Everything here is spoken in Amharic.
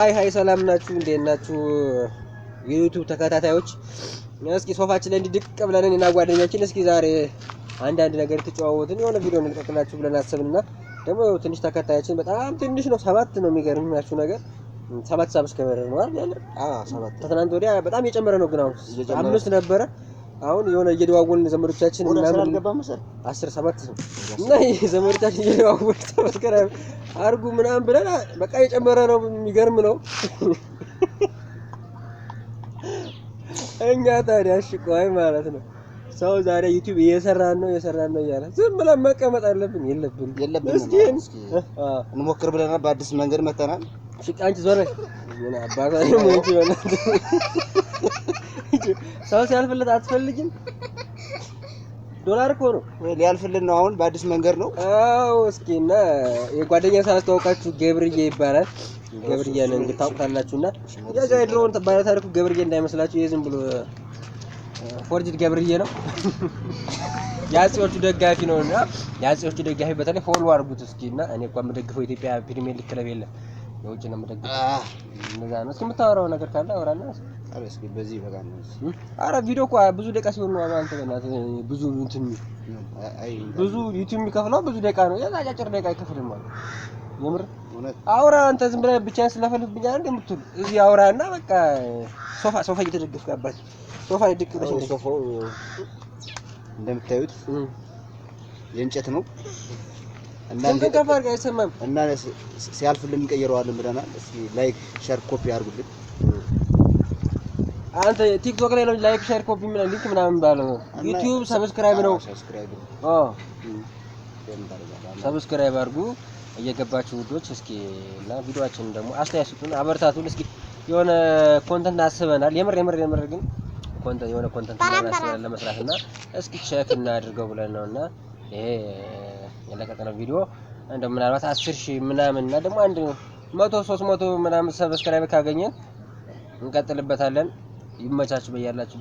ሃይ ሰላም ናችሁ እንዴት ናችሁ የዩቲዩብ ተከታታዮች እስኪ ሶፋችን ላይ እንድድቅ ብለን እና ጓደኛችን እስኪ ዛሬ አንድ ነገር ተጨዋወትን የሆነ ቪዲዮ እንልቀቅላችሁ ብለን አሰብንና ደግሞ ትንሽ ተከታያችን በጣም ትንሽ ነው 7 ነው የሚገርማችሁ ነገር 7 ሰብስክራይበር ነው አይደል 7 ተናንት ወዲያ በጣም የጨመረ ነው ግን አሁን 5 ነበረ አሁን የሆነ እየደዋወልን ዘመዶቻችን እና ምን አልገባም መሰል 10 7 ነው እና ዘመዶቻችን እየደዋወልን ሰብስክራይብ አርጉ ምናምን ብለን በቃ የጨመረ ነው የሚገርም ነው እኛ ታዲያ እሺ ቆይ ማለት ነው ሰው ዛሬ ዩቲዩብ እየሰራን ነው እያለ ዝም ብለን መቀመጥ አለብን የለብንም እስኪ እንሞክር ብለና በአዲስ መንገድ መተናል እሺ አንቺ ዞር ምን አባታ ነው እንጂ ማለት ሰው ሲያልፍለት አትፈልጊም ዶላር እኮ ነው ሊያልፍልን ነው አሁን በአዲስ መንገድ ነው አው እስኪና የጓደኛ ሳስተዋውቃችሁ ገብርዬ ይባላል ገብርዬን እንግዲህ ታውቃላችሁና ያዛ ድሮን ባለ ታሪኩ ገብርዬ እንዳይመስላችሁ የዝም ብሎ ፎርጅድ ገብርዬ ነው ያጽዮቹ ደጋፊ ነውና ያጽዮቹ ደጋፊ በተለይ ፎሎ አድርጉት እስኪና እኔ እንኳን መደግፈው ኢትዮጵያ ፕሪሚየር ሊግ ክለብ የለም የውጭ ነው መደግፈው እንደዛ ነው እስኪ የምታወራው ነገር ካለ አውራና አረ እስኪ በዚህ በቃ ነው አረ ቪዲዮ እኮ ብዙ ደቂቃ ሲሆን ነው አንተ በእናትህ ብዙ እንትን ብዙ ዩቲዩብ የሚከፍለው ብዙ ደቂቃ ነው ያዛ አጫጭር ደቂቃ ይከፍልም ማለት የምር አውራ አንተ ዝም ብለህ ብቻህን ስለፈልብኝ አይደል እንደምትል እዚህ አውራና በቃ ሶፋ እየተደገፍካባት ሶፋ ላይ ድቅ ብለሽ ሶፋው እንደምታዩት የእንጨት ነው እና እንደከፋር ጋር አይሰማም እና ሲያልፍልን እንቀይረዋለን ብለናል እስኪ ላይክ ሼር ኮፒ አድርጉልን አንተ ቲክቶክ ላይ ነው ላይክ ሼር ኮፒ ምን ሊንክ ምናምን ባለው ዩቲዩብ ሰብስክራይብ ነው ሰብስክራይብ አድርጉ እየገባችሁ ውዶች እስኪ እና ቪዲዮአችንን ደግሞ አስተያየቱን አበርታቱን እስኪ የሆነ ኮንተንት አስበናል የምር ግን ኮንተንት ለመስራትና እስኪ ቼክ እናድርገው ብለን ነውና ይሄ የለቀቀነው ቪዲዮ እንደው ምናልባት 10000 ምናምን እና ደግሞ 100 300 ምናምን ሰብስክራይብ ካገኘን እንቀጥልበታለን ይመቻችሁ በያላችሁ